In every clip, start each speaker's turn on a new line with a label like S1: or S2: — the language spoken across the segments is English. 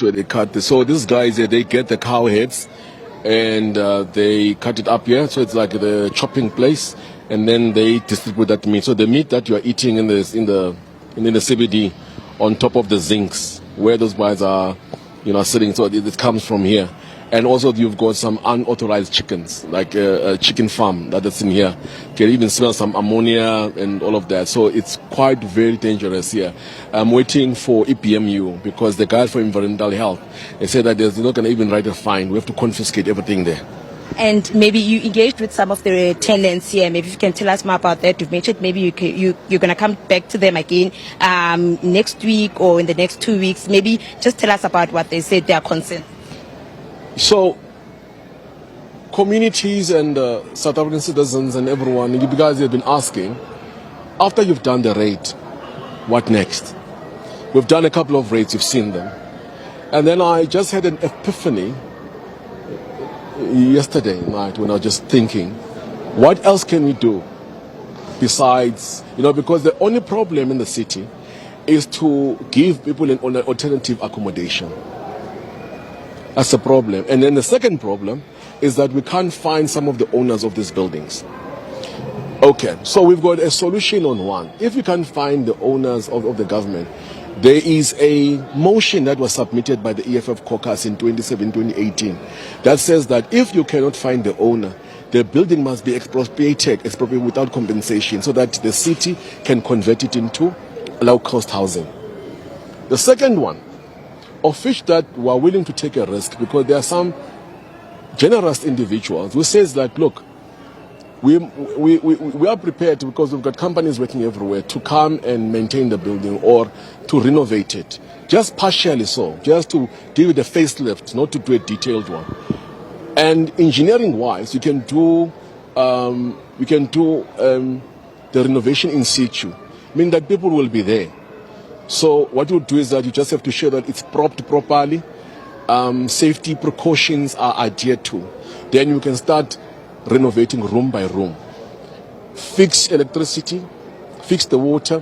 S1: where they cut this. So these guys, they get the cow heads and they cut it up here. So it's like the chopping place, and then they distribute that meat. So the meat that you are eating in the CBD, on top of the zincs where those guys are, sitting. So it comes from here. And also you've got some unauthorized chickens, like a chicken farm that's in here. You can even smell some ammonia and all of that. So it's quite very dangerous here. I'm waiting for EPMU because the guys for environmental health, they said that they're not going to even write a fine. We have to confiscate everything there.
S2: And maybe you engaged with some of the tenants here. Maybe you can tell us more about that. You've mentioned maybe you're going to come back to them again next week or in the next 2 weeks. Maybe just tell us about what they said, their concerns.
S1: So, communities and South African citizens and everyone, you guys have been asking, after you've done the raid, what next? We've done a couple of raids, you've seen them. And then I just had an epiphany yesterday night when I was just thinking, what else can we do besides, because the only problem in the city is to give people an alternative accommodation. That's the problem. And then the second problem is that we can't find some of the owners of these buildings. Okay, so we've got a solution on one. If we can't find the owners of the government, there is a motion that was submitted by the EFF caucus in 2018 that says that if you cannot find the owner, the building must be expropriated without compensation so that the city can convert it into low-cost housing. The second one, of which that were willing to take a risk, because there are some generous individuals who says that, look, we are prepared because we've got companies working everywhere to come and maintain the building or to renovate it, just partially so, just to give it a facelift, not to do a detailed one. And engineering-wise, you can do the renovation in situ, meaning that people will be there. So what you do is that you just have to show that it's propped properly, safety precautions are adhered to. Then you can start renovating room by room. Fix electricity, fix the water.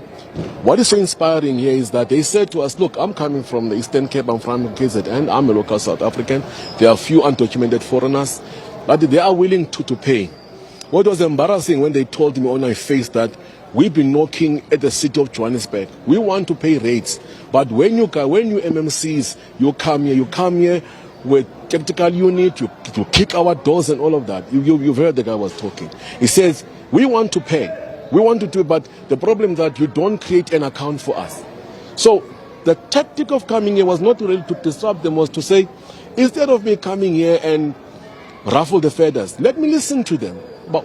S1: What is so inspiring here is that they said to us, look, I'm coming from the Eastern Cape, I'm from KZN, I'm a local South African. There are a few undocumented foreigners, but they are willing to pay. What was embarrassing when they told me on my face that we've been knocking at the city of Johannesburg. We want to pay rates. But when you MMCs, you come here with tactical unit, you kick our doors and all of that. You've heard the guy was talking. He says, we want to pay. We want to do it, but the problem is that you don't create an account for us. So the tactic of coming here was not really to disrupt them, was to say, instead of me coming here and ruffle the feathers, let me listen to them. But